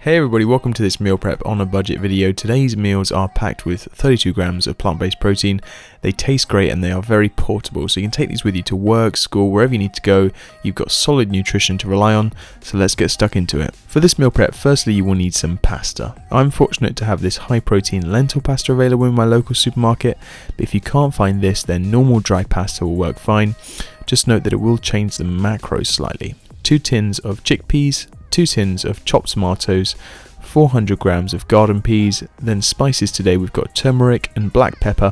Hey everybody, welcome to this meal prep on a budget video. Today's meals are packed with 32 grams of plant-based protein. They taste great and they are very portable, so you can take these with you to work, school, wherever you need to go. You've got solid nutrition to rely on, so let's get stuck into it. For this meal prep, firstly you will need some pasta. I'm fortunate to have this high protein lentil pasta available in my local supermarket, but if you can't find this, then normal dry pasta will work fine. Just note that it will change the macros slightly. 2 tins of chickpeas, 2 tins of chopped tomatoes, 400 grams of garden peas. Then spices today, we've got turmeric and black pepper,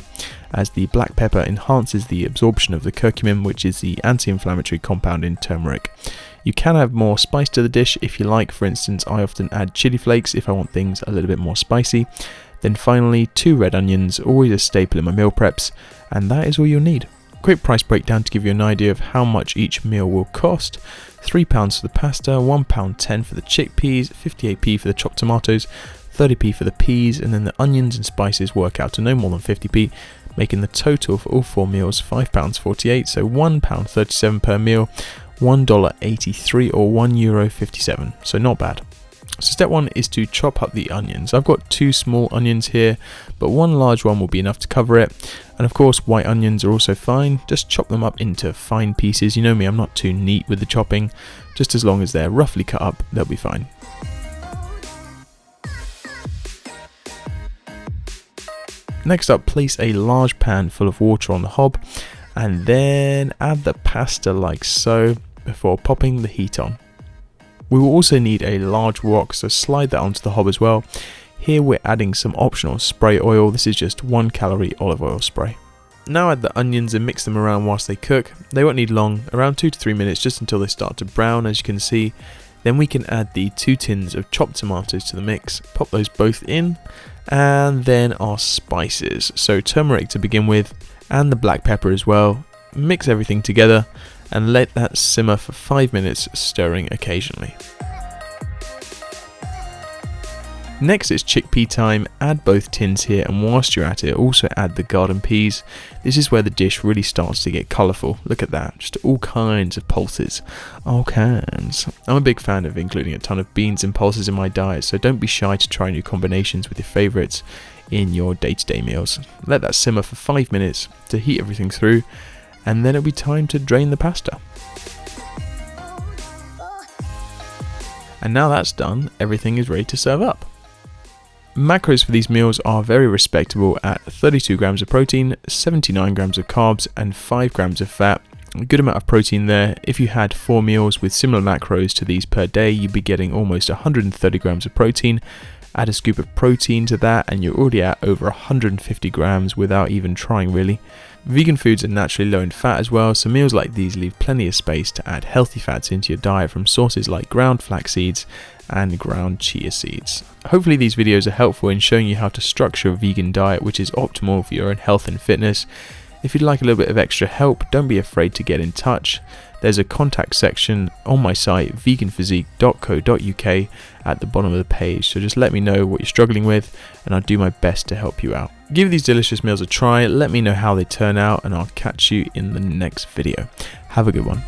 as the black pepper enhances the absorption of the curcumin, which is the anti-inflammatory compound in turmeric. You can add more spice to the dish if you like. For instance, I often add chili flakes if I want things a little bit more spicy. Then finally 2 red onions, always a staple in my meal preps, and that is all you'll need. Quick price breakdown to give you an idea of how much each meal will cost. £3 for the pasta, £1.10 for the chickpeas, 58p for the chopped tomatoes, 30p for the peas, and then the onions and spices work out to no more than 50p, making the total for all 4 meals £5.48, so £1.37 per meal, $1.83 or €1.57, so not bad. So step 1 is to chop up the onions. I've got 2 small onions here, but 1 large one will be enough to cover it. And of course, white onions are also fine. Just chop them up into fine pieces. You know me, I'm not too neat with the chopping. Just as long as they're roughly cut up, they'll be fine. Next up, place a large pan full of water on the hob, and then add the pasta like so before popping the heat on. We will also need a large wok, so slide that onto the hob as well. Here we're adding some optional spray oil. This is just 1 calorie olive oil spray. Now add the onions and mix them around whilst they cook. They won't need long, around 2 to 3 minutes, just until they start to brown, as you can see. Then we can add the 2 tins of chopped tomatoes to the mix, pop those both in, and then our spices. So turmeric to begin with, and the black pepper as well. Mix everything together and let that simmer for 5 minutes, stirring occasionally. Next it's chickpea time. Add both tins here, and whilst you're at it, also add the garden peas. This is where the dish really starts to get colourful. Look at that, just all kinds of pulses. All kinds. I'm a big fan of including a ton of beans and pulses in my diet, so don't be shy to try new combinations with your favourites in your day-to-day meals. Let that simmer for 5 minutes to heat everything through, and then it'll be time to drain the pasta. And now that's done, everything is ready to serve up. Macros for these meals are very respectable at 32 grams of protein, 79 grams of carbs, and 5 grams of fat. A good amount of protein there. If you had 4 meals with similar macros to these per day, you'd be getting almost 130 grams of protein. Add a scoop of protein to that and you're already at over 150 grams without even trying really. Vegan foods are naturally low in fat as well, so meals like these leave plenty of space to add healthy fats into your diet from sources like ground flax seeds and ground chia seeds. Hopefully these videos are helpful in showing you how to structure a vegan diet which is optimal for your own health and fitness. If you'd like a little bit of extra help, don't be afraid to get in touch. There's a contact section on my site, veganphysique.co.uk, at the bottom of the page, so just let me know what you're struggling with and I'll do my best to help you out. Give these delicious meals a try, let me know how they turn out, and I'll catch you in the next video. Have a good one.